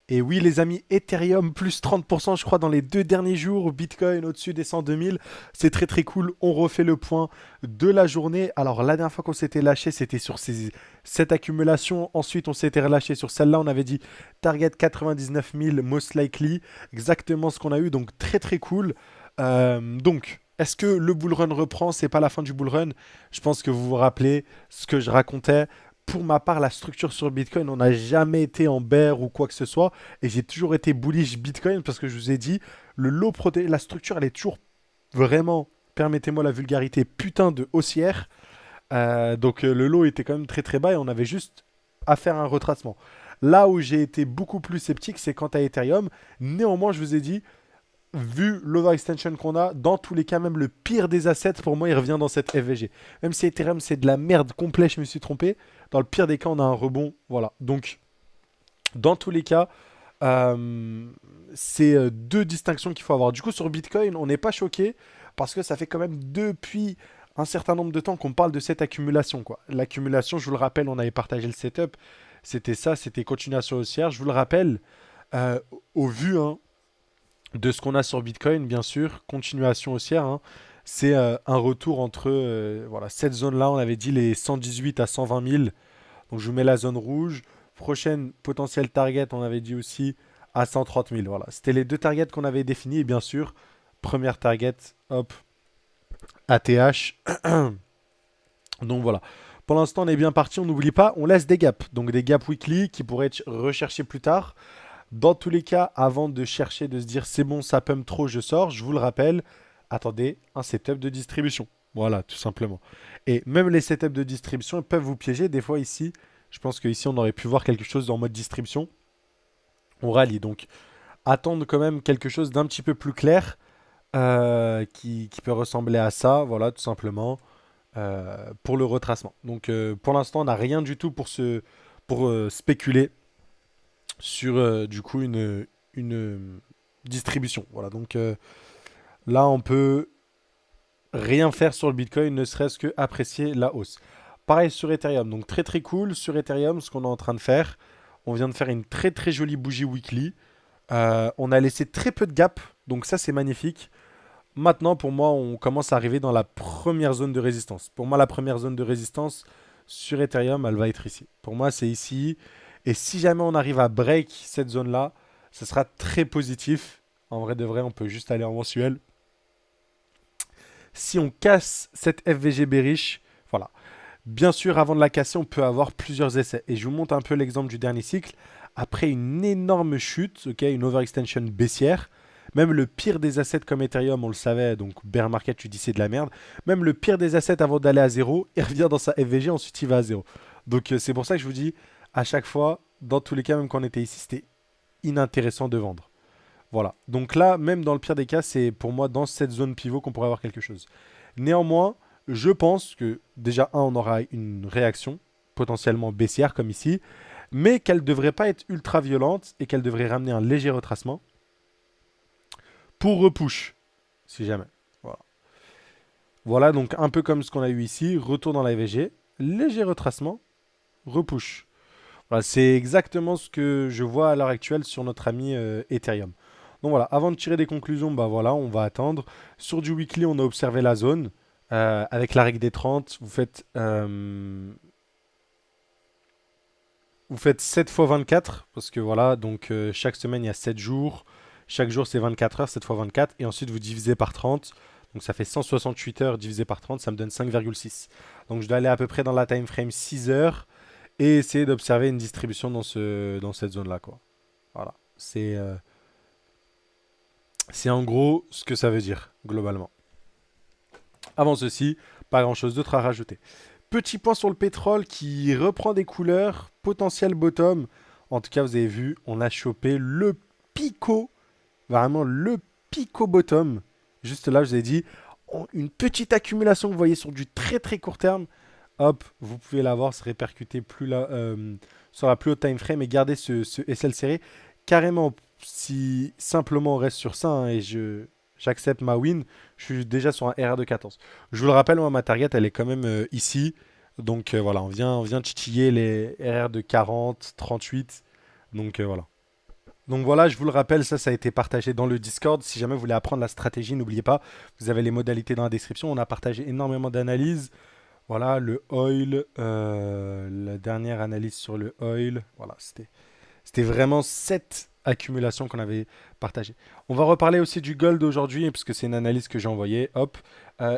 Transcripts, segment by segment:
Et oui, les amis, Ethereum plus 30%, je crois, dans les 2 derniers jours. Bitcoin au-dessus des 102 000. C'est très très cool. On refait le point de la journée. Alors, la dernière fois qu'on s'était lâché, c'était sur cette accumulation. Ensuite, on s'était relâché sur celle-là. On avait dit target 99 000, most likely. Exactement ce qu'on a eu. Donc, très très cool. Donc, est-ce que le bull run reprend? C'est pas la fin du bull run. Je pense que vous vous rappelez ce que je racontais. Pour ma part, la structure sur Bitcoin, on n'a jamais été en bear ou quoi que ce soit. Et j'ai toujours été bullish Bitcoin parce que je vous ai dit, la structure, elle est toujours vraiment, permettez-moi la vulgarité, putain de haussière. Donc le lot était quand même très très bas et on avait juste à faire un retracement. Là où j'ai été beaucoup plus sceptique, c'est quant à Ethereum. Néanmoins, je vous ai dit, vu l'overextension qu'on a, dans tous les cas, même le pire des assets, pour moi, il revient dans cette FVG. Même si Ethereum, c'est de la merde complet, je me suis trompé. Dans le pire des cas, on a un rebond. Voilà. Donc, dans tous les cas, c'est deux distinctions qu'il faut avoir. Du coup, sur Bitcoin, on n'est pas choqué parce que ça fait quand même depuis un certain nombre de temps qu'on parle de cette accumulation, quoi. L'accumulation, je vous le rappelle, on avait partagé le setup. C'était ça, c'était continuation haussière. Je vous le rappelle, euh, au vu hein, de ce qu'on a sur Bitcoin, bien sûr, continuation haussière, hein, c'est un retour entre voilà, cette zone-là, on avait dit les 118 à 120 000. Donc je vous mets la zone rouge. Prochaine potentielle target, on avait dit aussi à 130 000. Voilà, c'était les deux targets qu'on avait définis. Et bien sûr, première target, hop, ATH. Donc voilà. Pour l'instant, on est bien parti. On n'oublie pas, on laisse des gaps. Donc des gaps weekly qui pourraient être recherchés plus tard. Dans tous les cas, avant de chercher, de se dire c'est bon, ça pump trop, je sors, je vous le rappelle, attendez un setup de distribution. Voilà, tout simplement. Et même les setups de distribution peuvent vous piéger. Des fois ici, je pense qu'ici on aurait pu voir quelque chose en mode distribution. On rallie. Donc attendre quand même quelque chose d'un petit peu plus clair qui peut ressembler à ça. Voilà, tout simplement. Pour le retracement. Donc pour l'instant, on n'a rien du tout pour spéculer sur du coup une distribution. Voilà, donc là on peut rien faire sur le Bitcoin, ne serait-ce que apprécier la hausse. Pareil sur Ethereum, donc très très cool sur Ethereum, ce qu'on est en train de faire. On vient de faire une très très jolie bougie weekly. On a laissé très peu de gap, donc ça c'est magnifique. Maintenant pour moi on commence à arriver dans la première zone de résistance. Pour moi la première zone de résistance sur Ethereum elle va être ici. Pour moi c'est ici. Et si jamais on arrive à break cette zone-là, ce sera très positif. En vrai de vrai, on peut juste aller en mensuel. Si on casse cette FVG bearish, voilà. Bien sûr, avant de la casser, on peut avoir plusieurs essais. Et je vous montre un peu l'exemple du dernier cycle. Après une énorme chute, ok, une overextension baissière, même le pire des assets comme Ethereum, on le savait, donc bear market, tu dis c'est de la merde. Même le pire des assets avant d'aller à zéro, il revient dans sa FVG, ensuite il va à zéro. Donc c'est pour ça que je vous dis, à chaque fois, dans tous les cas, même quand on était ici, c'était inintéressant de vendre. Voilà. Donc là, même dans le pire des cas, c'est pour moi dans cette zone pivot qu'on pourrait avoir quelque chose. Néanmoins, je pense que déjà, on aura une réaction potentiellement baissière comme ici, mais qu'elle ne devrait pas être ultra violente et qu'elle devrait ramener un léger retracement pour repush, si jamais. Voilà. Voilà, donc un peu comme ce qu'on a eu ici, retour dans la VG, léger retracement, repush. Voilà, c'est exactement ce que je vois à l'heure actuelle sur notre ami Ethereum. Donc voilà, avant de tirer des conclusions, bah voilà, on va attendre. Sur du weekly, on a observé la zone. Avec la règle des 30, vous faites 7 fois 24, parce que voilà, donc chaque semaine, il y a 7 jours. Chaque jour, c'est 24 heures, 7 fois 24. Et ensuite, vous divisez par 30. Donc ça fait 168 heures divisé par 30, ça me donne 5,6. Donc je dois aller à peu près dans la time frame 6 heures et essayer d'observer une distribution dans cette zone-là, quoi. Voilà. C'est en gros ce que ça veut dire, globalement. Avant ceci, pas grand-chose d'autre à rajouter. Petit point sur le pétrole qui reprend des couleurs, potentiel bottom. En tout cas, vous avez vu, on a chopé le pico, vraiment le pico bottom. Juste là, je vous ai dit, une petite accumulation que vous voyez sur du très très court terme. Hop, vous pouvez l'avoir, se répercuter sur la plus haute time frame et garder ce SL serré. Carrément, si simplement on reste sur ça hein, et j'accepte ma win, je suis déjà sur un RR de 14. Je vous le rappelle, moi, ma target, elle est quand même ici. Donc voilà, on vient titiller les RR de 40, 38. Donc voilà. Donc voilà, je vous le rappelle, ça a été partagé dans le Discord. Si jamais vous voulez apprendre la stratégie, n'oubliez pas, vous avez les modalités dans la description. On a partagé énormément d'analyses. Voilà, le oil, la dernière analyse sur le oil. Voilà, c'était vraiment cette accumulation qu'on avait partagée. On va reparler aussi du gold aujourd'hui, puisque c'est une analyse que j'ai envoyée. Hop.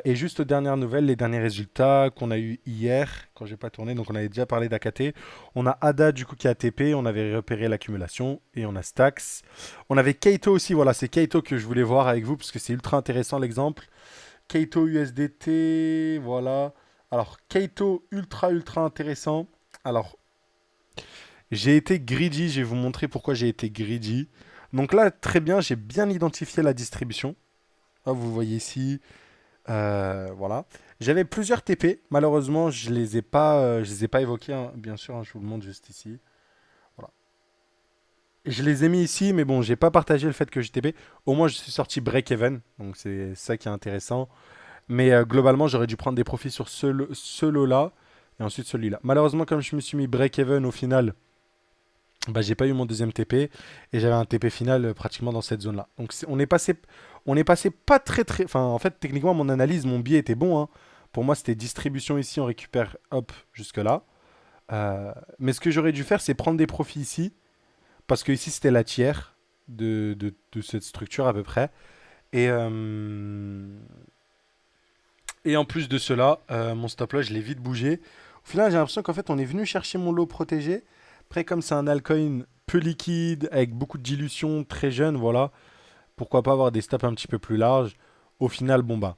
Et juste aux dernières nouvelles, les derniers résultats qu'on a eu hier, quand j'ai pas tourné, donc on avait déjà parlé d'AKT. On a ADA du coup qui a TP, on avait repéré l'accumulation, et on a Stax. On avait Kaito aussi, voilà, c'est Kaito que je voulais voir avec vous, parce que c'est ultra intéressant l'exemple. Kaito USDT, voilà. Alors, Kaito ultra intéressant. Alors, j'ai été greedy, je vais vous montrer pourquoi j'ai été greedy. Donc là, très bien, j'ai bien identifié la distribution. Là, vous voyez ici, voilà. J'avais plusieurs TP, malheureusement, je les ai pas évoqués, hein. Bien sûr, hein, je vous le montre juste ici. Voilà. Je les ai mis ici, mais bon, j'ai pas partagé le fait que j'ai TP. Au moins, je suis sorti break-even, donc c'est ça qui est intéressant. Mais globalement, j'aurais dû prendre des profits sur ce lot-là et ensuite celui-là. Malheureusement, comme je me suis mis break-even au final, bah, j'ai pas eu mon deuxième TP et j'avais un TP final pratiquement dans cette zone-là. Donc on est passé pas très. Enfin, en fait, techniquement, mon analyse, mon biais était bon, hein. Pour moi, c'était distribution ici, on récupère, hop, jusque-là. Mais ce que j'aurais dû faire, c'est prendre des profits ici, parce que ici, c'était la tiers de cette structure à peu près. Et, et en plus de cela, mon stop loss, je l'ai vite bougé. Au final, j'ai l'impression qu'en fait, on est venu chercher mon lot protégé. Après, comme c'est un altcoin peu liquide, avec beaucoup de dilution, très jeune, voilà. Pourquoi pas avoir des stops un petit peu plus larges. Au final, bon bah,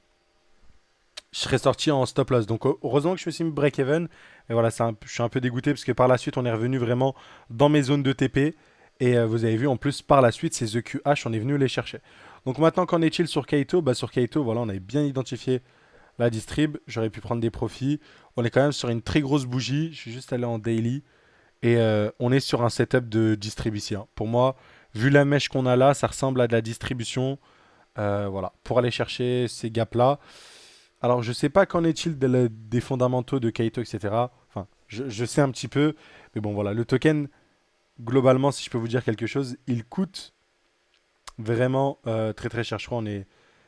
je serais sorti en stop loss. Donc heureusement que je me suis mis break-even. Et voilà, je suis un peu dégoûté parce que par la suite, on est revenu vraiment dans mes zones de TP. Et vous avez vu, en plus, par la suite, ces EQH, on est venu les chercher. Donc maintenant, qu'en est-il sur Kaito? Bah, sur Kaito, voilà, on avait bien identifié la distrib, j'aurais pu prendre des profits. On est quand même sur une très grosse bougie. Je suis juste allé en daily. Et on est sur un setup de distribution. Pour moi, vu la mèche qu'on a là, ça ressemble à de la distribution. Voilà, pour aller chercher ces gaps-là. Alors, je sais pas qu'en est-il des fondamentaux de Kaito, etc. Enfin, je sais un petit peu. Mais bon, voilà, le token, globalement, si je peux vous dire quelque chose, il coûte vraiment très cher. Je crois on est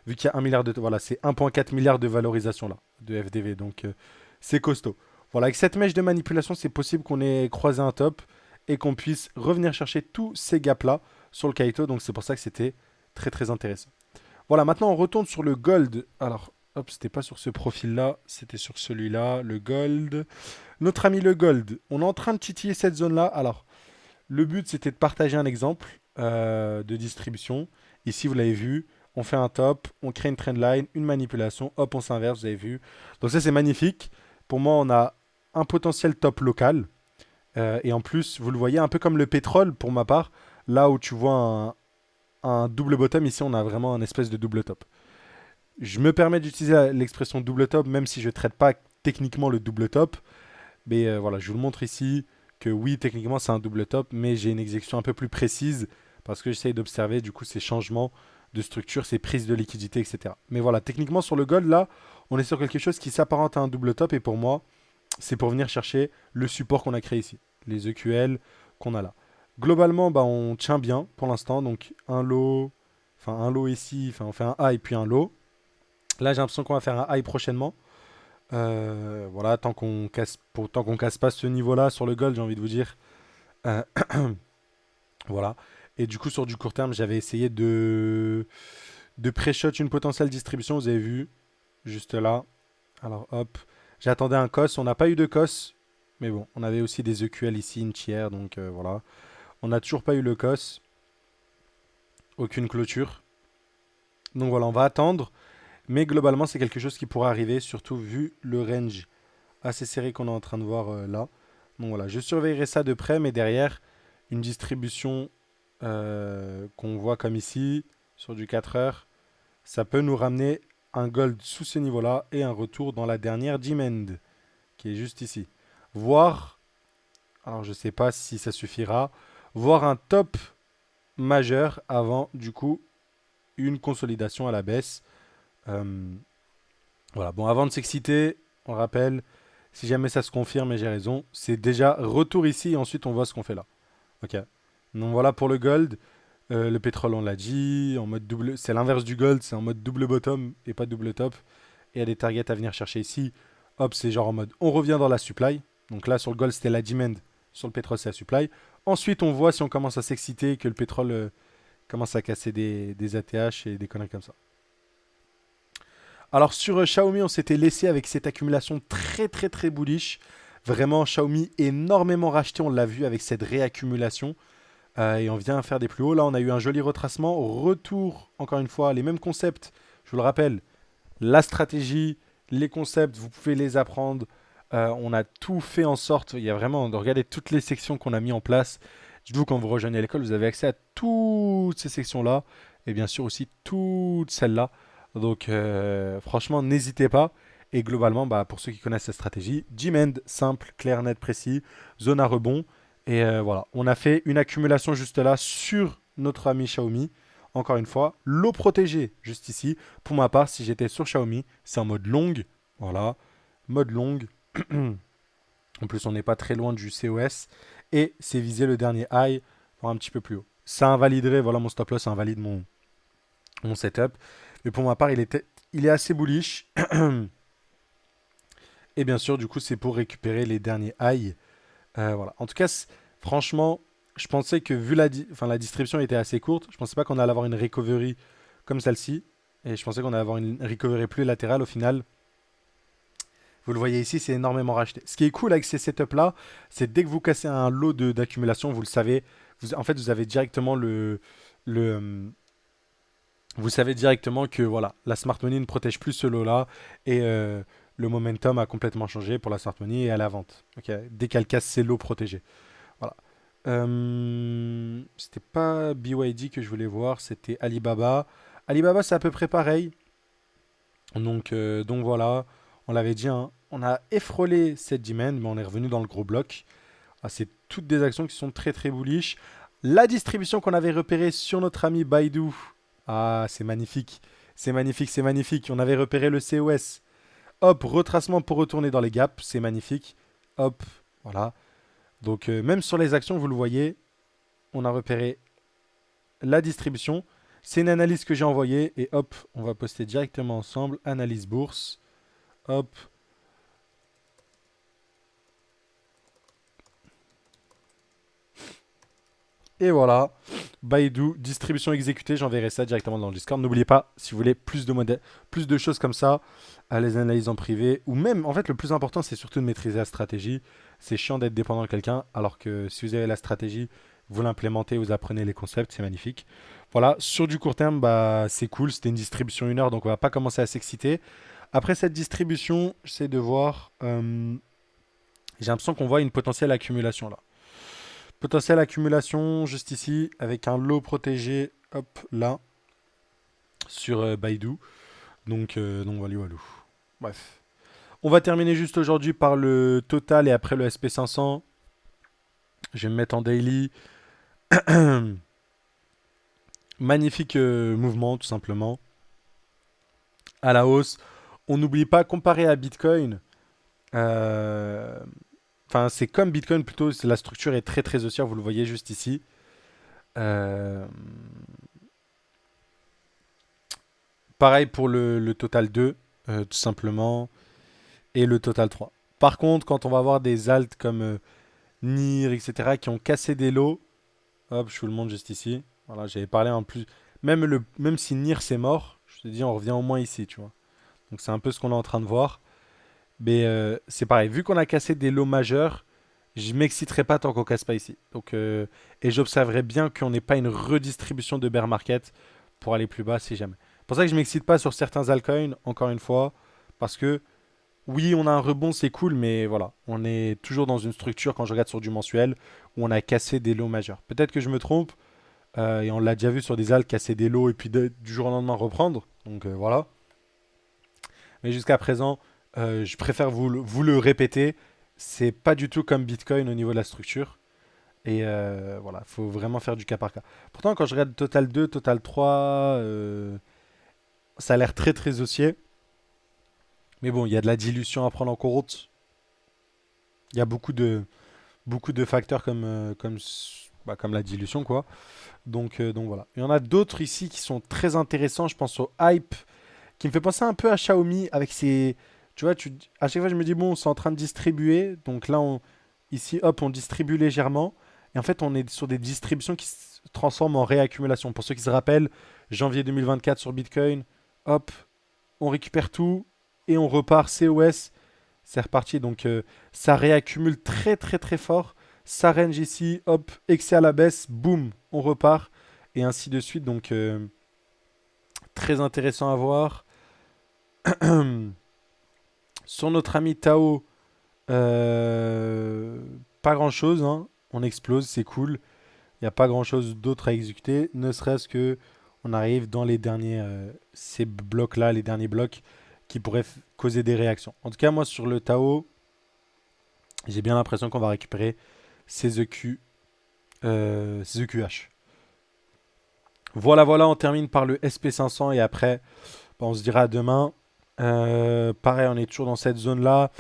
vu qu'il y a 1 milliard de voilà, c'est 1,4 milliard de valorisation là de FDV, donc c'est costaud. Voilà, avec cette mèche de manipulation, c'est possible qu'on ait croisé un top et qu'on puisse revenir chercher tous ces gaps là sur le Kaito, donc c'est pour ça que c'était très intéressant. Voilà, maintenant on retourne sur le gold. Alors, hop, c'était pas sur ce profil là, c'était sur celui-là, le gold. Notre ami le gold, on est en train de titiller cette zone là. Alors, le but, c'était de partager un exemple de distribution. Ici, vous l'avez vu, on fait un top, on crée une trendline, une manipulation, hop, on s'inverse, vous avez vu. Donc ça, c'est magnifique. Pour moi, on a un potentiel top local. Et en plus, vous le voyez, un peu comme le pétrole, pour ma part, là où tu vois un double bottom, ici, on a vraiment un espèce de double top. Je me permets d'utiliser l'expression double top, même si je ne traite pas techniquement le double top. Mais voilà, je vous le montre ici que oui, techniquement, c'est un double top, mais j'ai une exécution un peu plus précise parce que j'essaye d'observer du coup ces changements de structure, ces prises de liquidité, etc. Mais voilà, techniquement, sur le gold, là, on est sur quelque chose qui s'apparente à un double top et pour moi, c'est pour venir chercher le support qu'on a créé ici, les EQL qu'on a là. Globalement, bah, on tient bien pour l'instant, donc un lot ici, enfin on fait un high puis un low. Là, j'ai l'impression qu'on va faire un high prochainement. Voilà, tant qu'on casse pas ce niveau-là sur le gold, j'ai envie de vous dire. Euh, voilà. Et du coup, sur du court terme, j'avais essayé de pré-shot une potentielle distribution. Vous avez vu, juste là. Alors, hop. J'attendais un COS. On n'a pas eu de COS. Mais bon, on avait aussi des EQL ici, une tiers. Donc voilà. On n'a toujours pas eu le COS. Aucune clôture. Donc voilà, on va attendre. Mais globalement, c'est quelque chose qui pourrait arriver, surtout vu le range assez serré qu'on est en train de voir là. Donc voilà, je surveillerai ça de près, mais derrière, une distribution qu'on voit comme ici, sur du 4 heures, ça peut nous ramener un gold sous ce niveau-là et un retour dans la dernière demand, qui est juste ici. Voir, alors je ne sais pas si ça suffira, voir un top majeur avant, du coup, une consolidation à la baisse. Euh, voilà, bon, avant de s'exciter, on rappelle, si jamais ça se confirme et j'ai raison, c'est déjà retour ici et ensuite on voit ce qu'on fait là. Ok. Donc voilà pour le gold. Le pétrole, on l'a dit, en mode double, c'est l'inverse du gold, c'est en mode double bottom et pas double top. Et il y a des targets à venir chercher ici. Hop, c'est genre en mode on revient dans la supply. Donc là, sur le gold, c'était la demand. Sur le pétrole, c'est la supply. Ensuite, on voit si on commence à s'exciter, que le pétrole commence à casser des ATH et des conneries comme ça. Alors sur Xiaomi, on s'était laissé avec cette accumulation très très très bullish. Vraiment, Xiaomi énormément racheté, on l'a vu avec cette réaccumulation. Et on vient faire des plus hauts. Là, on a eu un joli retracement. Retour, encore une fois, les mêmes concepts. Je vous le rappelle, la stratégie, les concepts, vous pouvez les apprendre. On a tout fait en sorte. Il y a vraiment, regardez toutes les sections qu'on a mis en place. Dites-vous, quand vous rejoignez l'école, vous avez accès à toutes ces sections-là. Et bien sûr aussi toutes celles-là. Donc, franchement, n'hésitez pas. Et globalement, bah, pour ceux qui connaissent cette stratégie, G-Mend, simple, clair, net, précis, zone à rebond. Et voilà, on a fait une accumulation juste là sur notre ami Xiaomi. Encore une fois, l'eau protégée juste ici. Pour ma part, si j'étais sur Xiaomi, c'est en mode longue. Voilà, mode longue. En plus, on n'est pas très loin du COS. Et c'est viser le dernier high, pour un petit peu plus haut. Ça invaliderait, voilà mon stop loss invalide mon setup. Mais pour ma part, il est assez bullish. Et bien sûr, du coup, c'est pour récupérer les derniers highs. Voilà. En tout cas, franchement, je pensais que vu la distribution était assez courte, je pensais pas qu'on allait avoir une recovery comme celle-ci. Et je pensais qu'on allait avoir une recovery plus latérale au final. Vous le voyez ici, c'est énormément racheté. Ce qui est cool avec ces setups-là, c'est dès que vous cassez un lot d'accumulation, vous le savez. En fait, vous avez directement le, vous savez directement que voilà, la smart money ne protège plus ce lot-là et le momentum a complètement changé pour la smart money et à la vente. Ok, dès qu'elle casse ses lots protégés. Voilà. C'était pas BYD que je voulais voir, c'était Alibaba. Alibaba, c'est à peu près pareil. Donc voilà, on l'avait dit, hein, on a effrôlé cette demand, mais on est revenu dans le gros bloc. Ah, c'est toutes des actions qui sont très très bullish. La distribution qu'on avait repérée sur notre ami Baidu. Ah, c'est magnifique. C'est magnifique, c'est magnifique. On avait repéré le COS. Hop, retracement pour retourner dans les gaps. C'est magnifique. Hop, voilà. Donc, même sur les actions, vous le voyez, on a repéré la distribution. C'est une analyse que j'ai envoyée. Et hop, on va poster directement ensemble. Analyse bourse. Hop. Et voilà. Baidu, distribution exécutée, j'enverrai ça directement dans le Discord. N'oubliez pas, si vous voulez plus de choses comme ça, à les analyser en privé. Ou même, en fait, le plus important, c'est surtout de maîtriser la stratégie. C'est chiant d'être dépendant de quelqu'un, alors que si vous avez la stratégie, vous l'implémentez, vous apprenez les concepts, c'est magnifique. Voilà, sur du court terme, bah, c'est cool. C'était une distribution 1 heure, donc on va pas commencer à s'exciter. Après cette distribution, j'essaie de voir. J'ai l'impression qu'on voit une potentielle accumulation là. Potentielle accumulation juste ici avec un lot protégé, hop là, sur Baidu. Donc voilà, voilà. Bref. On va terminer juste aujourd'hui par le total et après le SP500. Je vais me mettre en daily. Magnifique mouvement tout simplement. À la hausse. On n'oublie pas, comparé à Bitcoin, euh, enfin c'est comme Bitcoin plutôt, la structure est très très haussière, vous le voyez juste ici. Euh, Pareil pour le total 2, tout simplement, et le total 3. Par contre, quand on va avoir des alts comme NIR, etc., qui ont cassé des lots, hop, je vous le montre juste ici. Voilà, j'avais parlé en plus. Même si NIR c'est mort, je te dis, on revient au moins ici, tu vois. Donc c'est un peu ce qu'on est en train de voir. Mais c'est pareil, vu qu'on a cassé des lots majeurs, je m'exciterai pas tant qu'on casse pas ici. Et j'observerai bien qu'on n'ait pas une redistribution de bear market pour aller plus bas si jamais. C'est pour ça que je m'excite pas sur certains altcoins, encore une fois, parce que oui, on a un rebond, c'est cool, mais voilà, on est toujours dans une structure, quand je regarde sur du mensuel, où on a cassé des lots majeurs. Peut-être que je me trompe, et on l'a déjà vu sur des alts casser des lots et puis du jour au lendemain reprendre. Donc voilà. Mais jusqu'à présent, je préfère vous le répéter, c'est pas du tout comme Bitcoin au niveau de la structure. Et voilà, il faut vraiment faire du cas par cas. Pourtant, quand je regarde Total 2, Total 3, ça a l'air très très haussier. Mais bon, il y a de la dilution à prendre en compte. Il y a beaucoup de facteurs comme Bah, comme la dilution, quoi. Donc voilà. Il y en a d'autres ici qui sont très intéressants. Je pense au Hype, qui me fait penser un peu à Xiaomi avec ses. Tu vois, à chaque fois, je me dis, bon, c'est en train de distribuer. Donc là, ici, hop, on distribue légèrement. Et en fait, on est sur des distributions qui se transforment en réaccumulation. Pour ceux qui se rappellent, janvier 2024 sur Bitcoin, hop, on récupère tout et on repart COS. C'est reparti. Donc ça réaccumule très très très fort. Ça range ici, hop, excès à la baisse, boum, on repart. Et ainsi de suite. Donc très intéressant à voir. Sur notre ami Tao, euh, pas grand chose. Hein. On explose, c'est cool. Il n'y a pas grand chose d'autre à exécuter. Ne serait-ce que on arrive dans les derniers ces blocs-là, les derniers blocs qui pourraient causer des réactions. En tout cas, moi sur le Tao, j'ai bien l'impression qu'on va récupérer ces ces EQH. Voilà, voilà, on termine par le SP500 et après, bah, on se dira à demain. Pareil, on est toujours dans cette zone-là.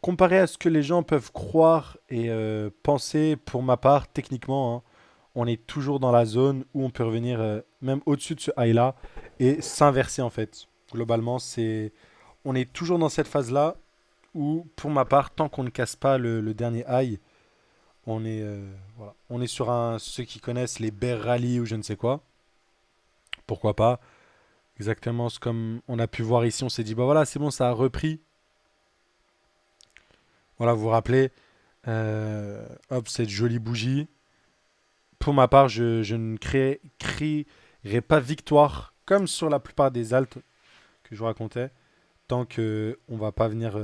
Comparé à ce que les gens peuvent croire et penser, pour ma part, techniquement, hein, on est toujours dans la zone où on peut revenir même au-dessus de ce high-là et s'inverser en fait. Globalement, on est toujours dans cette phase-là où, pour ma part, tant qu'on ne casse pas le dernier high, voilà. On est sur ceux qui connaissent les bear rally ou je ne sais quoi. Pourquoi pas. Exactement comme on a pu voir ici, on s'est dit, bah voilà, c'est bon, ça a repris. Voilà, vous vous rappelez, hop, cette jolie bougie. Pour ma part, je ne crierai pas victoire, comme sur la plupart des altes que je vous racontais, tant que on va pas venir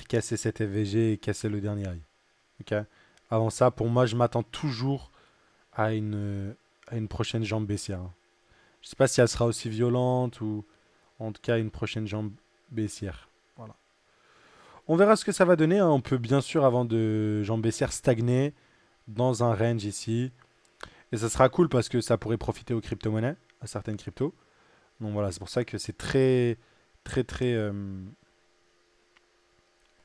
casser cette FVG et casser le dernier high. Ok. Avant ça, pour moi, je m'attends toujours à une prochaine jambe baissière. Hein. Je sais pas si elle sera aussi violente ou en tout cas une prochaine jambe baissière. Voilà. On verra ce que ça va donner. Hein. On peut bien sûr, avant de jambe baissière, stagner dans un range ici. Et ça sera cool parce que ça pourrait profiter aux crypto-monnaies, à certaines cryptos. Donc voilà, c'est pour ça que c'est très, très, très.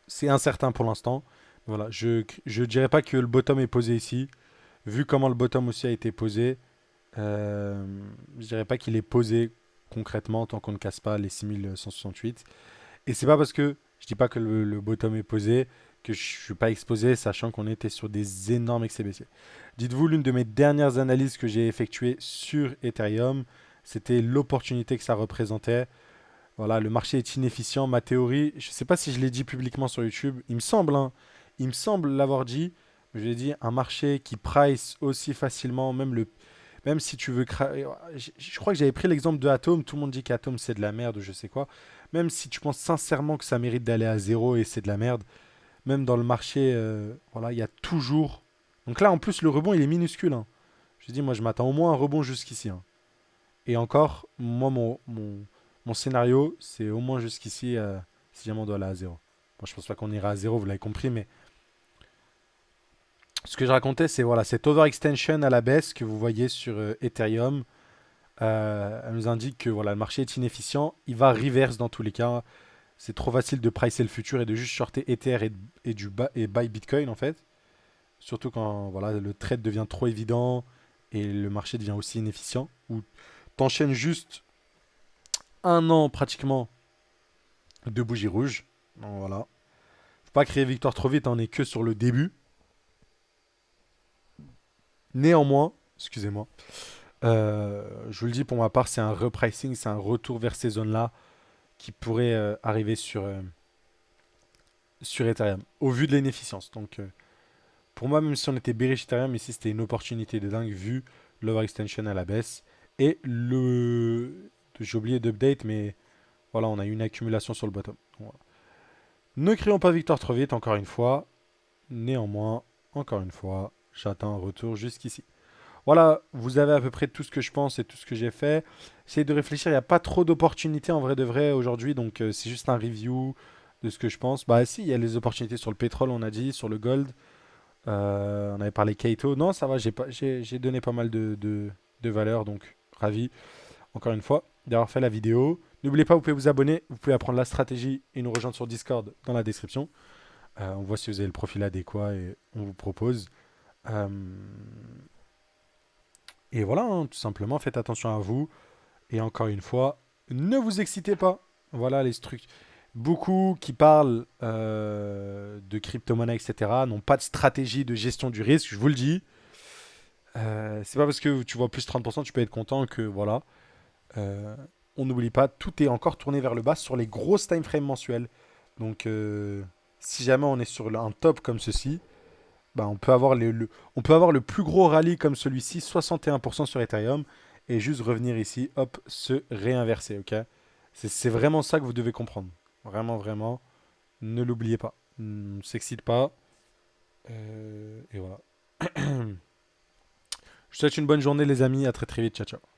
C'est incertain pour l'instant. Voilà, je dirais pas que le bottom est posé ici. Vu comment le bottom aussi a été posé, je dirais pas qu'il est posé concrètement tant qu'on ne casse pas les 6168. Et c'est pas parce que je dis pas que le bottom est posé que je suis pas exposé, sachant qu'on était sur des énormes excès baissiers. Dites-vous, l'une de mes dernières analyses que j'ai effectuées sur Ethereum, c'était l'opportunité que ça représentait. Voilà, le marché est inefficient. Ma théorie, je ne sais pas si je l'ai dit publiquement sur YouTube, il me semble, hein, il me semble l'avoir dit. Je l'ai dit, un marché qui price aussi facilement, même si tu veux. Je crois que j'avais pris l'exemple de Atom. Tout le monde dit qu'Atom c'est de la merde ou je sais quoi. Même si tu penses sincèrement que ça mérite d'aller à zéro et c'est de la merde, même dans le marché, voilà, il y a toujours. Donc là, en plus, le rebond il est minuscule. Hein. Je dis, moi, je m'attends au moins à un rebond jusqu'ici. Hein. Et encore, moi, mon scénario, c'est au moins jusqu'ici, si jamais on doit aller à zéro. Bon, je pense pas qu'on ira à zéro, vous l'avez compris, mais ce que je racontais, c'est voilà, cette overextension à la baisse que vous voyez sur Ethereum. Elle nous indique que voilà, le marché est inefficient. Il va reverse dans tous les cas. C'est trop facile de pricer le futur et de juste shorter Ether et buy Bitcoin en fait. Surtout quand voilà, le trade devient trop évident et le marché devient aussi inefficient. Ou t'enchaînes juste un an pratiquement de bougies rouges. Donc voilà. Faut pas créer victoire trop vite, on est que sur le début. Néanmoins, excusez-moi, je vous le dis pour ma part, c'est un repricing, c'est un retour vers ces zones-là qui pourrait arriver sur Ethereum, au vu de l'inefficience. Donc pour moi, même si on était bearish Ethereum, ici c'était une opportunité de dingue vu l'overextension à la baisse. Et j'ai oublié d'update, mais voilà, on a eu une accumulation sur le bottom. Voilà. Ne créons pas victoire trop vite, encore une fois. Néanmoins, encore une fois, j'attends un retour jusqu'ici. Voilà, vous avez à peu près tout ce que je pense et tout ce que j'ai fait. Essayez de réfléchir, il n'y a pas trop d'opportunités en vrai de vrai aujourd'hui, donc c'est juste un review de ce que je pense. Bah si, il y a les opportunités sur le pétrole, on a dit, sur le gold. On avait parlé Kaito. Non, ça va, j'ai donné pas mal de valeurs, donc ravi, encore une fois, d'avoir fait la vidéo. N'oubliez pas, vous pouvez vous abonner, vous pouvez apprendre la stratégie et nous rejoindre sur Discord dans la description. On voit si vous avez le profil adéquat et on vous propose. Euh, et voilà, hein, tout simplement, faites attention à vous. Et encore une fois, ne vous excitez pas. Voilà les trucs. Beaucoup qui parlent de crypto-monnaie, etc., n'ont pas de stratégie de gestion du risque, je vous le dis. C'est pas parce que tu vois plus 30%, tu peux être content que voilà. Euh, on n'oublie pas, tout est encore tourné vers le bas sur les grosses time frames mensuelles. Donc, si jamais on est sur un top comme ceci, bah, on peut avoir le plus gros rallye comme celui-ci, 61% sur Ethereum, et juste revenir ici, hop, se réinverser, ok? C'est vraiment ça que vous devez comprendre. Vraiment, vraiment, ne l'oubliez pas. Ne s'excite pas. Et voilà. Je vous souhaite une bonne journée, les amis. À très très vite. Ciao, ciao.